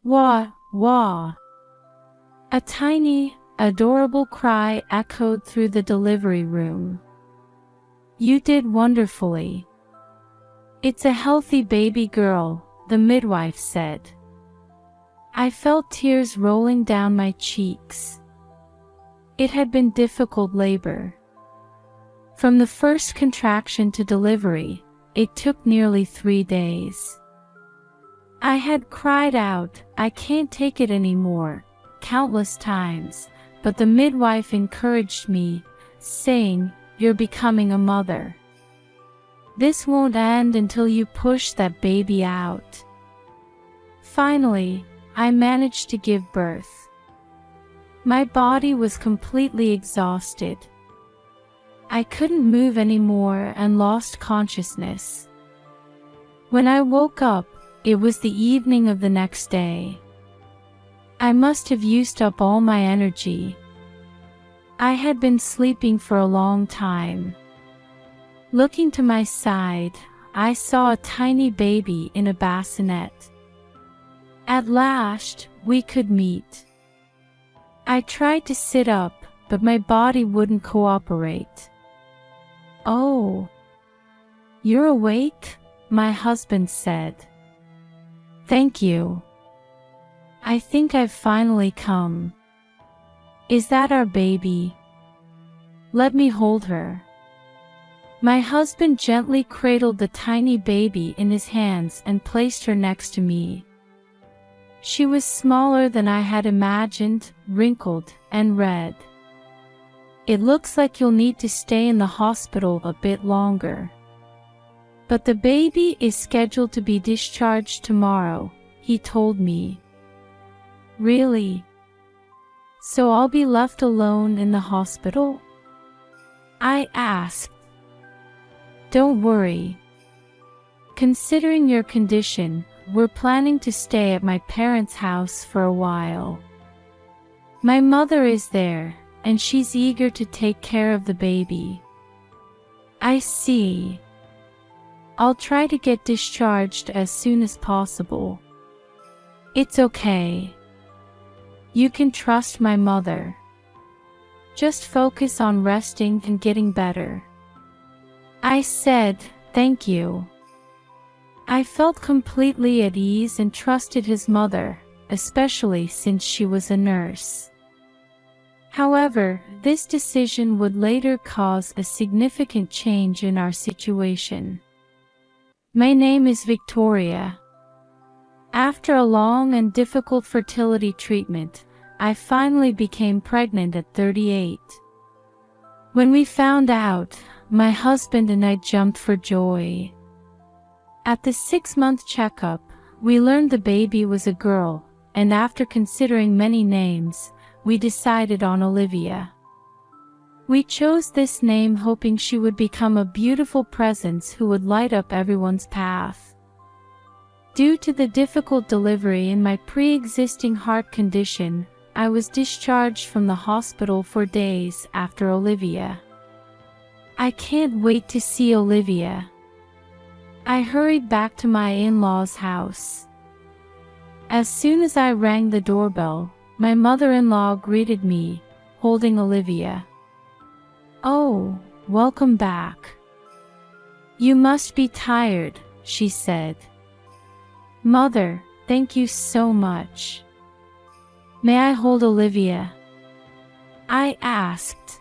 Wah, wah. A tiny, adorable cry echoed through the delivery room. You did wonderfully. It's a healthy baby girl, the midwife said. I felt tears rolling down my cheeks. It had been difficult labor. From the first contraction to delivery, it took nearly 3 days. I had cried out, "I can't take it anymore," countless times, but the midwife encouraged me, saying, "You're becoming a mother. This won't end until you push that baby out." Finally, I managed to give birth. My body was completely exhausted. I couldn't move anymore and lost consciousness. When I woke up, it was the evening of the next day. I must have used up all my energy. I had been sleeping for a long time. Looking to my side, I saw a tiny baby in a bassinet. At last, we could meet. I tried to sit up, but my body wouldn't cooperate. "Oh, you're awake?" my husband said. "Thank you. I think I've finally come. Is that our baby? Let me hold her." My husband gently cradled the tiny baby in his hands and placed her next to me. She was smaller than I had imagined, wrinkled and red. "It looks like you'll need to stay in the hospital a bit longer. But the baby is scheduled to be discharged tomorrow," he told me. "Really? So I'll be left alone in the hospital?" I asked. "Don't worry. Considering your condition, we're planning to stay at my parents' house for a while. My mother is there, and she's eager to take care of the baby." "I see. I'll try to get discharged as soon as possible." "It's okay. You can trust my mother. Just focus on resting and getting better." I said, "Thank you." I felt completely at ease and trusted his mother, especially since she was a nurse. However, this decision would later cause a significant change in our situation. My name is Victoria. After a long and difficult fertility treatment, I finally became pregnant at 38. When we found out, my husband and I jumped for joy. At the 6-month checkup, we learned the baby was a girl, and after considering many names, we decided on Olivia. We chose this name hoping she would become a beautiful presence who would light up everyone's path. Due to the difficult delivery and my pre-existing heart condition, I was discharged from the hospital for days after Olivia. I can't wait to see Olivia. I hurried back to my in-laws' house. As soon as I rang the doorbell, my mother-in-law greeted me, holding Olivia. "Oh, welcome back. You must be tired," she said. "Mother, thank you so much. May I hold Olivia?" I asked.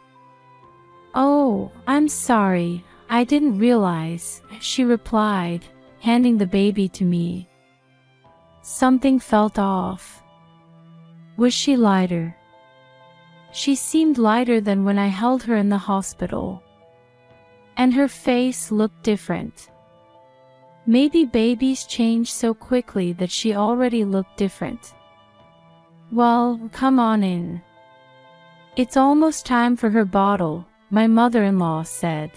"Oh, I'm sorry, I didn't realize," she replied, handing the baby to me. Something felt off. Was she lighter? She seemed lighter than when I held her in the hospital. And her face looked different. Maybe babies change so quickly that she already looked different. "Well, come on in. It's almost time for her bottle," my mother-in-law said.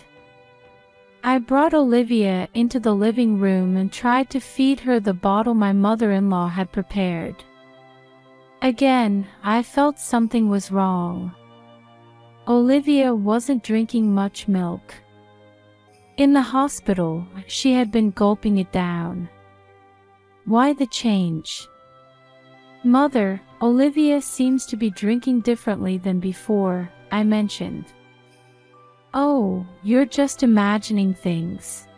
I brought Olivia into the living room and tried to feed her the bottle my mother-in-law had prepared. Again, I felt something was wrong. Olivia wasn't drinking much milk. In the hospital, she had been gulping it down. Why the change? "Mother, Olivia seems to be drinking differently than before," I mentioned. "Oh, you're just imagining things.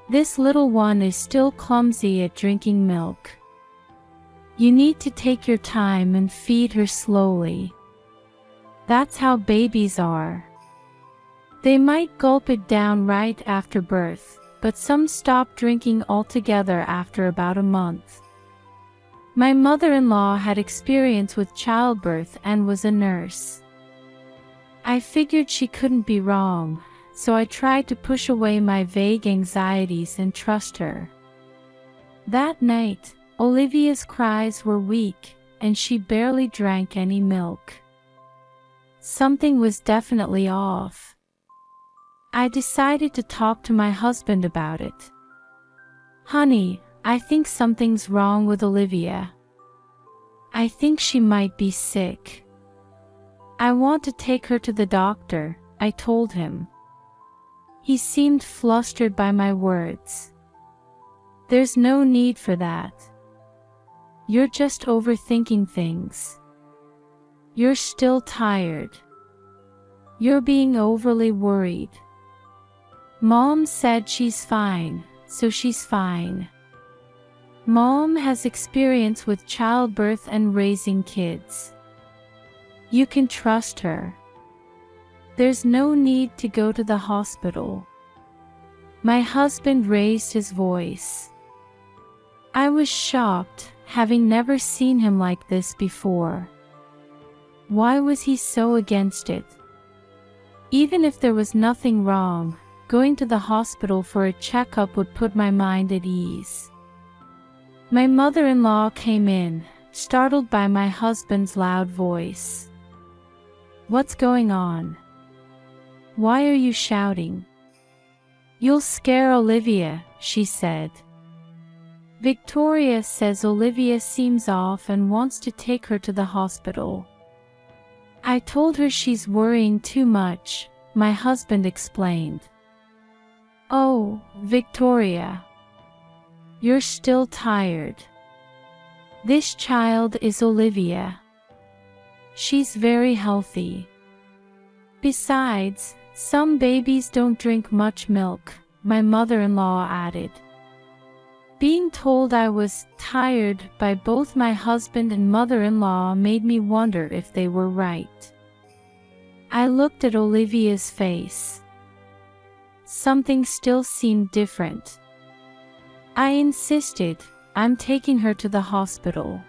This little one is still clumsy at drinking milk. You need to take your time and feed her slowly. That's how babies are. They might gulp it down right after birth, but some stop drinking altogether after about a month." My mother-in-law had experience with childbirth and was a nurse. I figured she couldn't be wrong, so I tried to push away my vague anxieties and trust her. That night, Olivia's cries were weak, and she barely drank any milk. Something was definitely off. I decided to talk to my husband about it. "Honey, I think something's wrong with Olivia. I think she might be sick. I want to take her to the doctor," I told him. He seemed flustered by my words. "There's no need for that. You're just overthinking things. You're still tired. You're being overly worried. Mom said she's fine, so she's fine. Mom has experience with childbirth and raising kids. You can trust her. There's no need to go to the hospital." My husband raised his voice. I was shocked, having never seen him like this before. Why was he so against it? Even if there was nothing wrong, going to the hospital for a checkup would put my mind at ease. My mother-in-law came in, startled by my husband's loud voice. "What's going on? Why are you shouting? You'll scare Olivia," she said. "Victoria says Olivia seems off and wants to take her to the hospital." "I told her she's worrying too much," my husband explained. "Oh, Victoria. You're still tired. This child is Olivia. She's very healthy. Besides, some babies don't drink much milk," my mother-in-law added. Being told I was tired by both my husband and mother-in-law made me wonder if they were right. I looked at Olivia's face. Something still seemed different. I insisted, "I'm taking her to the hospital."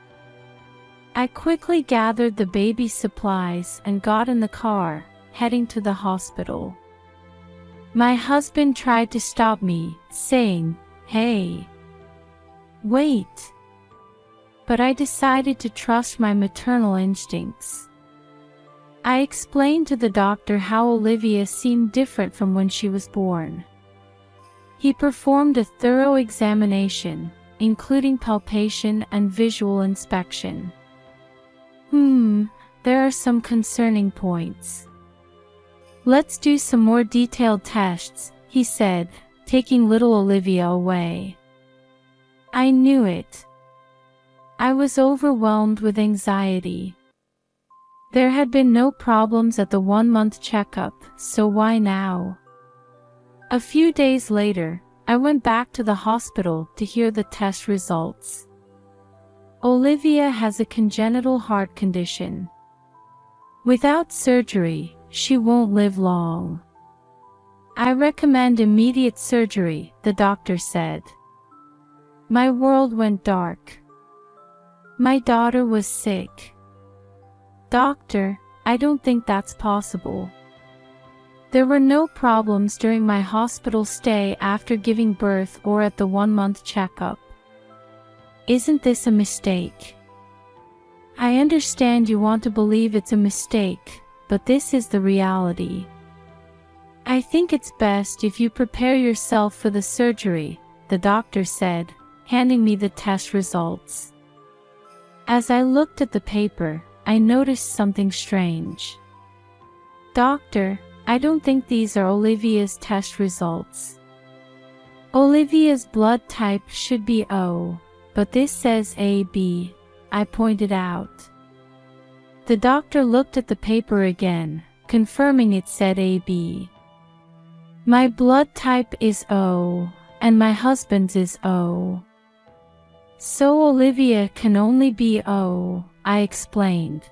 I quickly gathered the baby supplies and got in the car, heading to the hospital. My husband tried to stop me, saying, "Hey, wait." But I decided to trust my maternal instincts. I explained to the doctor how Olivia seemed different from when she was born. He performed a thorough examination, including palpation and visual inspection. There are some concerning points. Let's do some more detailed tests," he said, taking little Olivia away. I knew it. I was overwhelmed with anxiety. There had been no problems at the 1-month checkup, so why now? A few days later, I went back to the hospital to hear the test results. Olivia has a congenital heart condition. Without surgery, she won't live long. I recommend immediate surgery, the doctor said. My world went dark. My daughter was sick. Doctor, I don't think that's possible. There were no problems during my hospital stay after giving birth or at the 1-month checkup. Isn't this a mistake? I understand you want to believe it's a mistake, but this is the reality. I think it's best if you prepare yourself for the surgery, the doctor said, handing me the test results. As I looked at the paper, I noticed something strange. Doctor, I don't think these are Olivia's test results. Olivia's blood type should be O, but this says AB. I pointed out. The doctor looked at the paper again, confirming it said AB. My blood type is O, and my husband's is O. So Olivia can only be O, I explained.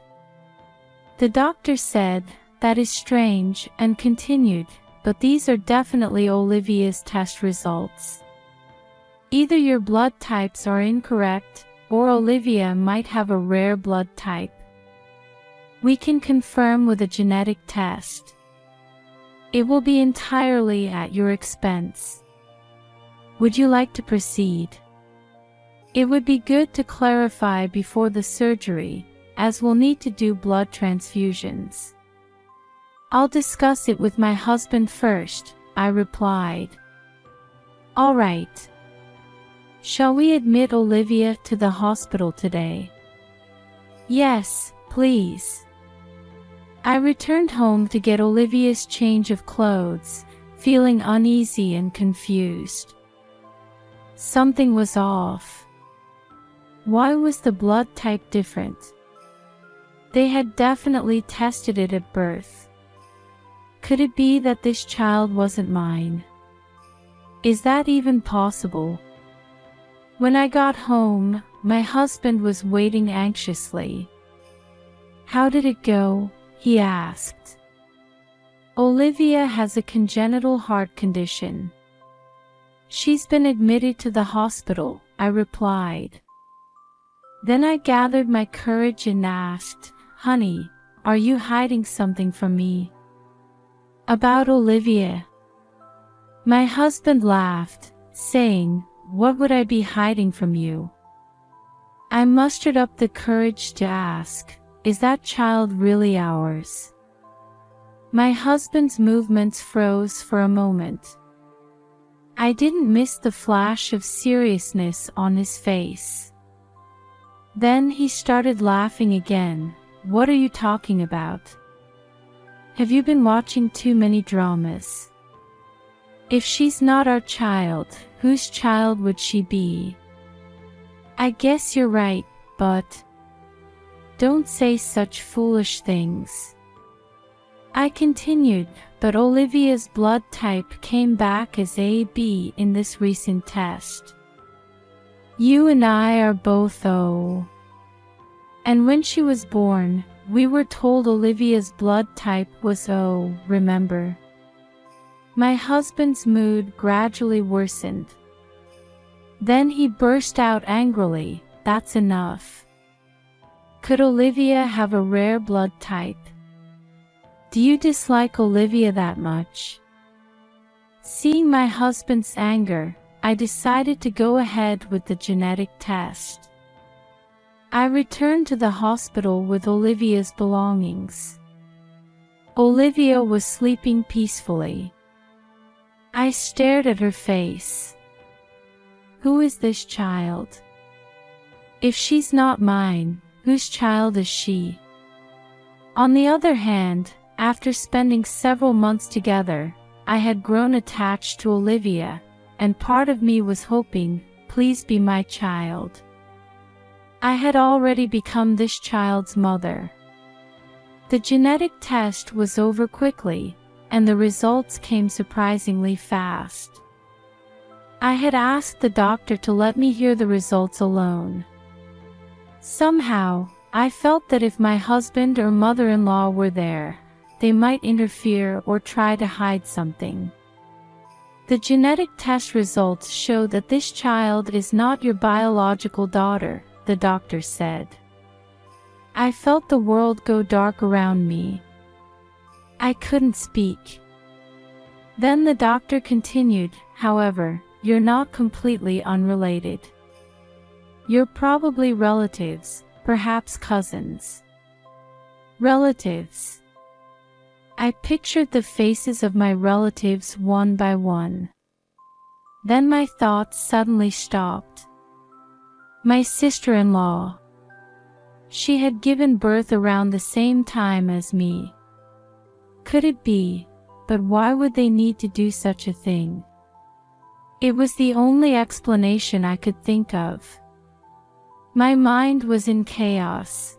The doctor said, that is strange, and continued, but these are definitely Olivia's test results. Either your blood types are incorrect, or Olivia might have a rare blood type. We can confirm with a genetic test. It will be entirely at your expense. Would you like to proceed? It would be good to clarify before the surgery, as we'll need to do blood transfusions. I'll discuss it with my husband first, I replied. All right. Shall we admit Olivia to the hospital today? Yes, please. I returned home to get Olivia's change of clothes, feeling uneasy and confused. Something was off. Why was the blood type different? They had definitely tested it at birth. Could it be that this child wasn't mine? Is that even possible? When I got home, my husband was waiting anxiously. How did it go? He asked. Olivia has a congenital heart condition. She's been admitted to the hospital, I replied. Then I gathered my courage and asked, Honey, are you hiding something from me? About Olivia. My husband laughed, saying, What would I be hiding from you? I mustered up the courage to ask, Is that child really ours? My husband's movements froze for a moment. I didn't miss the flash of seriousness on his face. Then he started laughing again. What are you talking about? Have you been watching too many dramas? If she's not our child, whose child would she be? I guess you're right, but... Don't say such foolish things. I continued, but Olivia's blood type came back as AB in this recent test. You and I are both O. And when she was born, we were told Olivia's blood type was O, remember? My husband's mood gradually worsened. Then he burst out angrily, That's enough. Could Olivia have a rare blood type? Do you dislike Olivia that much? Seeing my husband's anger, I decided to go ahead with the genetic test. I returned to the hospital with Olivia's belongings. Olivia was sleeping peacefully. I stared at her face. Who is this child? If she's not mine, whose child is she? On the other hand, after spending several months together, I had grown attached to Olivia, and part of me was hoping, please be my child. I had already become this child's mother. The genetic test was over quickly, and the results came surprisingly fast. I had asked the doctor to let me hear the results alone. Somehow, I felt that if my husband or mother-in-law were there, they might interfere or try to hide something. The genetic test results show that this child is not your biological daughter, the doctor said. I felt the world go dark around me. I couldn't speak. Then the doctor continued, however, you're not completely unrelated. You're probably relatives, perhaps cousins. Relatives. I pictured the faces of my relatives one by one. Then my thoughts suddenly stopped. My sister-in-law. She had given birth around the same time as me. Could it be? But why would they need to do such a thing? It was the only explanation I could think of. My mind was in chaos.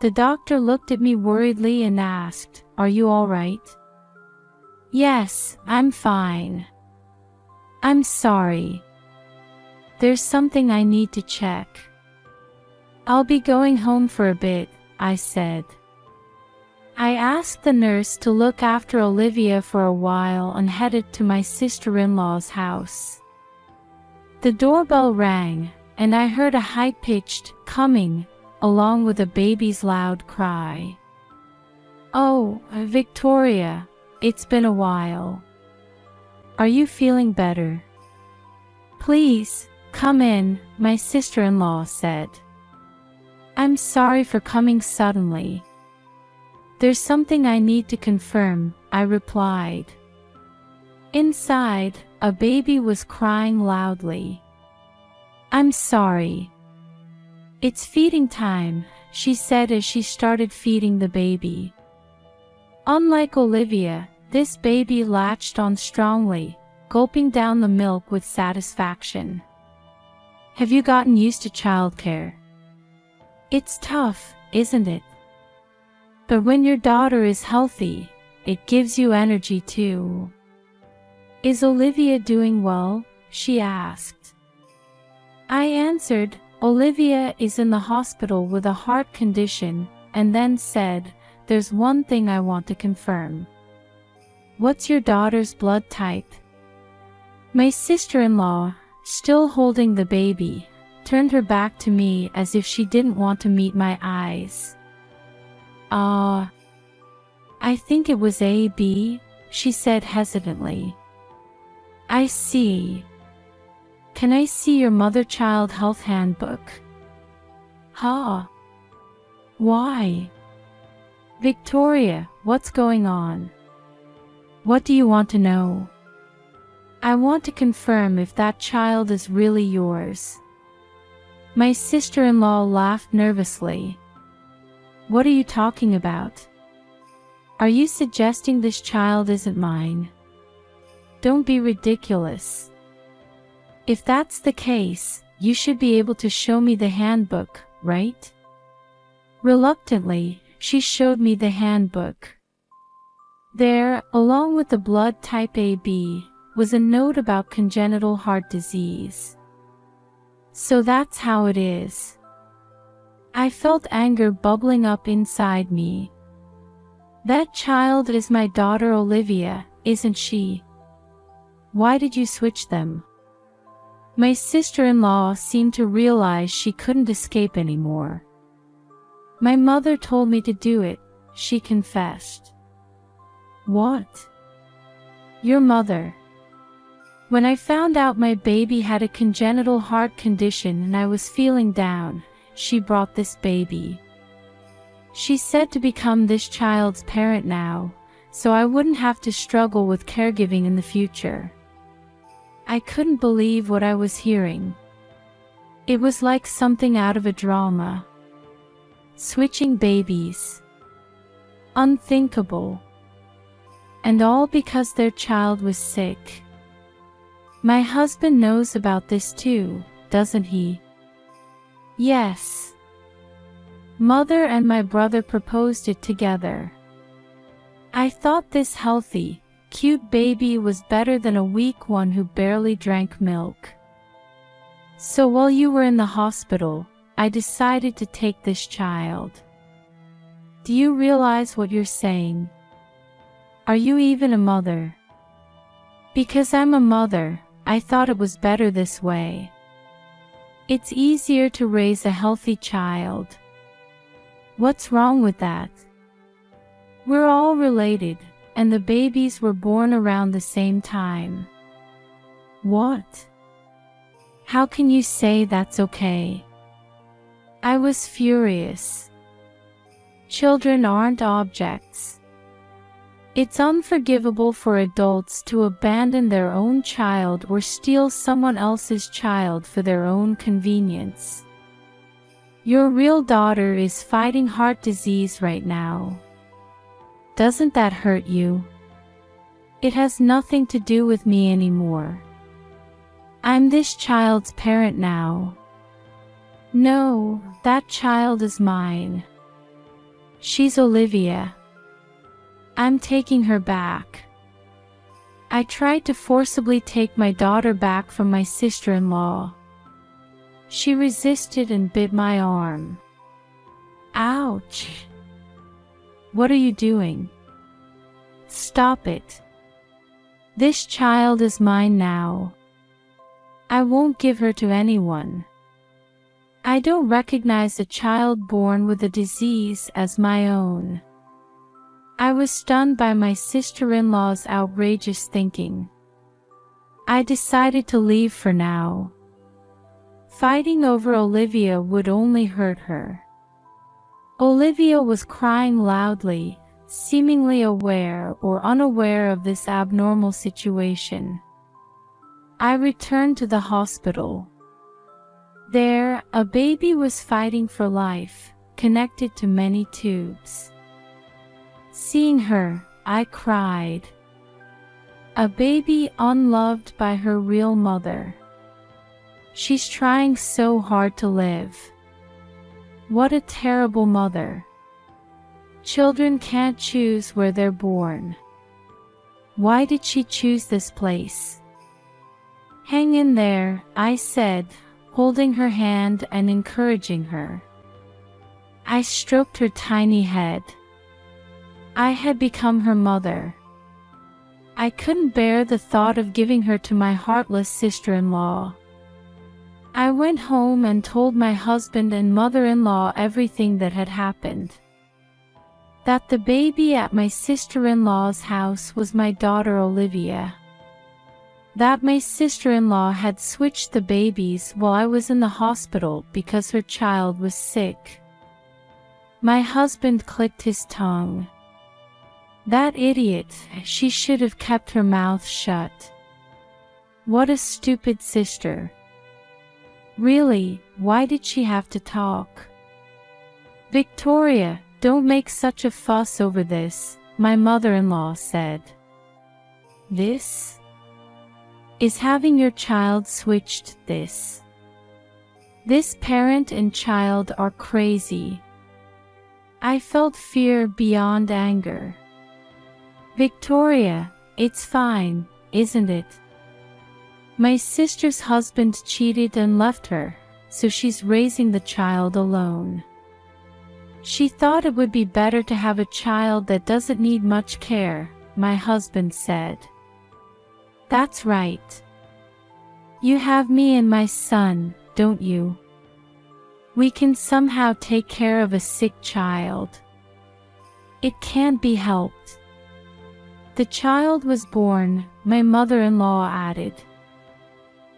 The doctor looked at me worriedly and asked, "Are you all right?" "Yes, I'm fine." "I'm sorry. There's something I need to check." "I'll be going home for a bit," I said. I asked the nurse to look after Olivia for a while and headed to my sister-in-law's house. The doorbell rang, and I heard a high-pitched "coming" along with a baby's loud cry. "Oh, Victoria, it's been a while. Are you feeling better?" "Please, come in," my sister-in-law said. "I'm sorry for coming suddenly." "There's something I need to confirm," I replied. Inside, a baby was crying loudly. "I'm sorry. It's feeding time," she said as she started feeding the baby. Unlike Olivia, this baby latched on strongly, gulping down the milk with satisfaction. "Have you gotten used to childcare? It's tough, isn't it? But when your daughter is healthy, it gives you energy too." "Is Olivia doing well?" she asked. I answered, "Olivia is in the hospital with a heart condition," and then said, "There's one thing I want to confirm. What's your daughter's blood type?" My sister-in-law, still holding the baby, turned her back to me as if she didn't want to meet my eyes. I think it was AB," she said hesitantly. "I see. Can I see your mother-child health handbook?" "Huh? Why?" "Victoria, what's going on? What do you want to know?" "I want to confirm if that child is really yours." My sister-in-law laughed nervously. "What are you talking about? Are you suggesting this child isn't mine? Don't be ridiculous. If that's the case, you should be able to show me the handbook, right?" Reluctantly, she showed me the handbook. There, along with the blood type AB, was a note about congenital heart disease. So that's how it is. I felt anger bubbling up inside me. That child is my daughter Olivia, isn't she? Why did you switch them? My sister-in-law seemed to realize she couldn't escape anymore. "My mother told me to do it," she confessed. "What? Your mother?" "When I found out my baby had a congenital heart condition and I was feeling down, she brought this baby. She said to become this child's parent now, so I wouldn't have to struggle with caregiving in the future." I couldn't believe what I was hearing. It was like something out of a drama. Switching babies. Unthinkable. And all because their child was sick. My husband knows about this too, doesn't he? Yes. Mother and my brother proposed it together. I thought this healthy, cute baby was better than a weak one who barely drank milk. So while you were in the hospital, I decided to take this child. Do you realize what you're saying? Are you even a mother? Because I'm a mother, I thought it was better this way. It's easier to raise a healthy child. What's wrong with that? We're all related, and the babies were born around the same time. What? How can you say that's okay? I was furious. Children aren't objects. It's unforgivable for adults to abandon their own child or steal someone else's child for their own convenience. Your real daughter is fighting heart disease right now. Doesn't that hurt you? It has nothing to do with me anymore. I'm this child's parent now. No, that child is mine. She's Olivia. I'm taking her back. I tried to forcibly take my daughter back from my sister-in-law. She resisted and bit my arm. Ouch! What are you doing? Stop it. This child is mine now. I won't give her to anyone. I don't recognize a child born with a disease as my own. I was stunned by my sister-in-law's outrageous thinking. I decided to leave for now. Fighting over Olivia would only hurt her. Olivia was crying loudly, seemingly aware or unaware of this abnormal situation. I returned to the hospital. There, a baby was fighting for life, connected to many tubes. Seeing her, I cried. A baby unloved by her real mother. She's trying so hard to live. What a terrible mother. Children can't choose where they're born. Why did she choose this place? Hang in there, I said, holding her hand and encouraging her. I stroked her tiny head. I had become her mother. I couldn't bear the thought of giving her to my heartless sister-in-law. I went home and told my husband and mother-in-law everything that had happened. That the baby at my sister-in-law's house was my daughter Olivia. That my sister-in-law had switched the babies while I was in the hospital because her child was sick. My husband clicked his tongue. That idiot, she should have kept her mouth shut. What a stupid sister. Really, why did she have to talk? Victoria, don't make such a fuss over this, my mother-in-law said. This? Is having your child switched this? This parent and child are crazy. I felt fear beyond anger. Victoria, it's fine, isn't it? My sister's husband cheated and left her, so she's raising the child alone. She thought it would be better to have a child that doesn't need much care, my husband said. That's right. You have me and my son, don't you? We can somehow take care of a sick child. It can't be helped. The child was born, my mother-in-law added.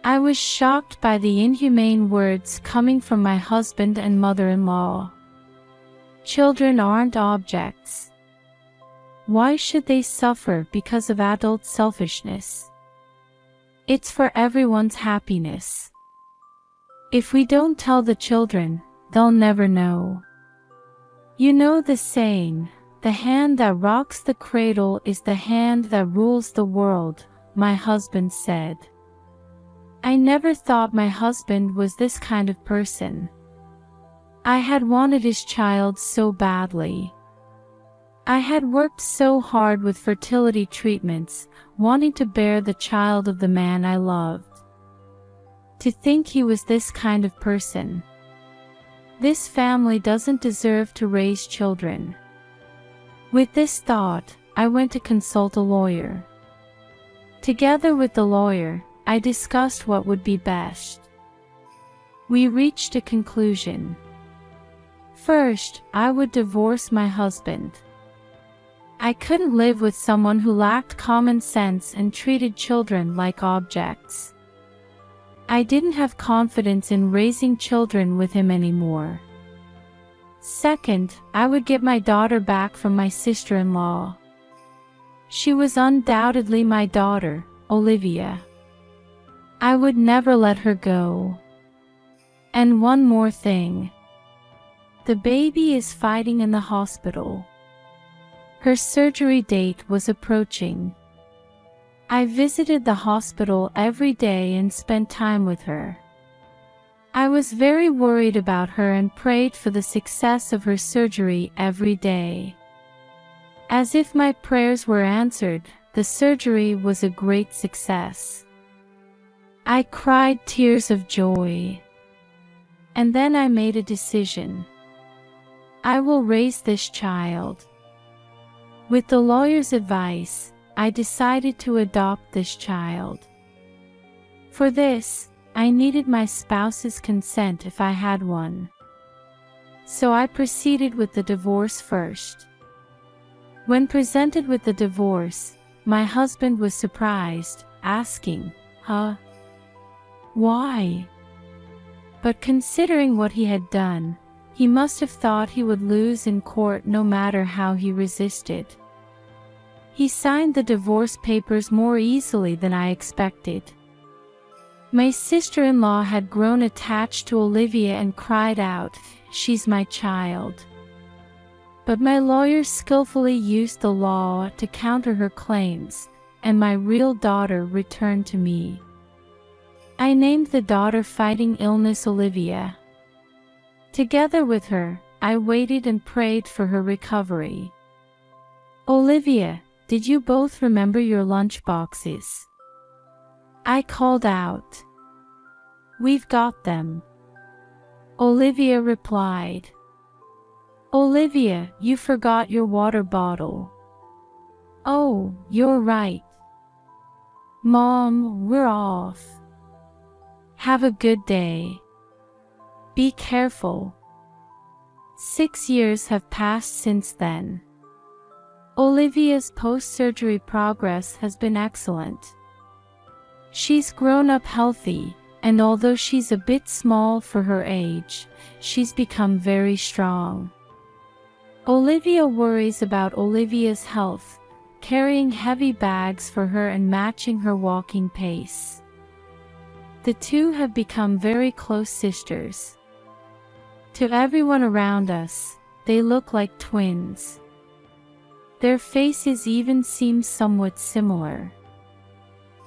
I was shocked by the inhumane words coming from my husband and mother-in-law. Children aren't objects. Why should they suffer because of adult selfishness? It's for everyone's happiness. If we don't tell the children, they'll never know. You know the saying, the hand that rocks the cradle is the hand that rules the world, my husband said. I never thought my husband was this kind of person. I had wanted his child so badly. I had worked so hard with fertility treatments, wanting to bear the child of the man I loved. To think he was this kind of person. This family doesn't deserve to raise children. With this thought, I went to consult a lawyer. Together with the lawyer, I discussed what would be best. We reached a conclusion. First, I would divorce my husband. I couldn't live with someone who lacked common sense and treated children like objects. I didn't have confidence in raising children with him anymore. Second, I would get my daughter back from my sister-in-law. She was undoubtedly my daughter, Olivia. I would never let her go. And one more thing. The baby is fighting in the hospital. Her surgery date was approaching. I visited the hospital every day and spent time with her. I was very worried about her and prayed for the success of her surgery every day. As if my prayers were answered, the surgery was a great success. I cried tears of joy. And then I made a decision. I will raise this child. With the lawyer's advice, I decided to adopt this child. For this, I needed my spouse's consent if I had one. So I proceeded with the divorce first. When presented with the divorce, my husband was surprised, asking, why? But considering what he had done, he must have thought he would lose in court no matter how he resisted. He signed the divorce papers more easily than I expected. My sister-in-law had grown attached to Olivia and cried out, "She's my child." But my lawyer skillfully used the law to counter her claims, and my real daughter returned to me. I named the daughter fighting illness Olivia. Together with her, I waited and prayed for her recovery. "Olivia, did you both remember your lunch boxes?" I called out. "We've got them," Olivia replied. "Olivia, you forgot your water bottle." "Oh, you're right. Mom, we're off. Have a good day. Be careful." 6 years have passed since then. Olivia's post-surgery progress has been excellent. She's grown up healthy, and although she's a bit small for her age, she's become very strong. Olivia worries about Olivia's health, carrying heavy bags for her and matching her walking pace. The two have become very close sisters. To everyone around us, they look like twins. Their faces even seem somewhat similar.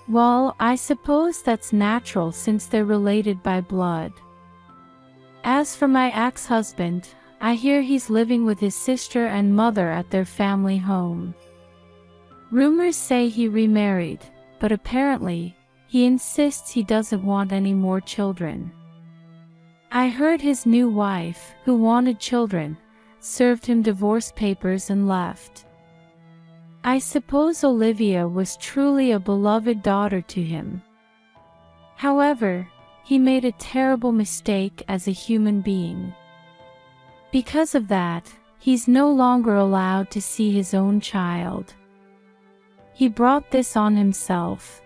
Well, I suppose that's natural since they're related by blood. As for my ex-husband, I hear he's living with his sister and mother at their family home. Rumors say he remarried, but apparently, he insists he doesn't want any more children. I heard his new wife, who wanted children, served him divorce papers and left. I suppose Olivia was truly a beloved daughter to him. However, he made a terrible mistake as a human being. Because of that, he's no longer allowed to see his own child. He brought this on himself.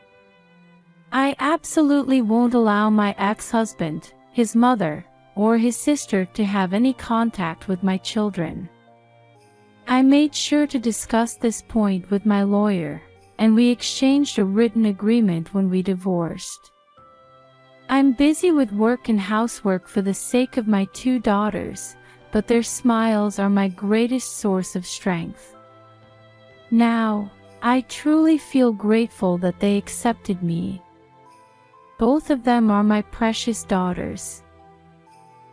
I absolutely won't allow my ex-husband, his mother, or his sister to have any contact with my children. I made sure to discuss this point with my lawyer, and we exchanged a written agreement when we divorced. I'm busy with work and housework for the sake of my 2 daughters, but their smiles are my greatest source of strength. Now, I truly feel grateful that they accepted me. Both of them are my precious daughters.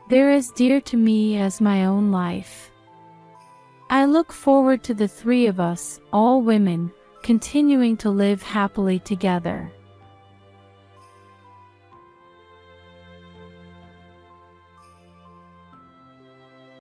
They're as dear to me as my own life. I look forward to the 3 of us, all women, continuing to live happily together.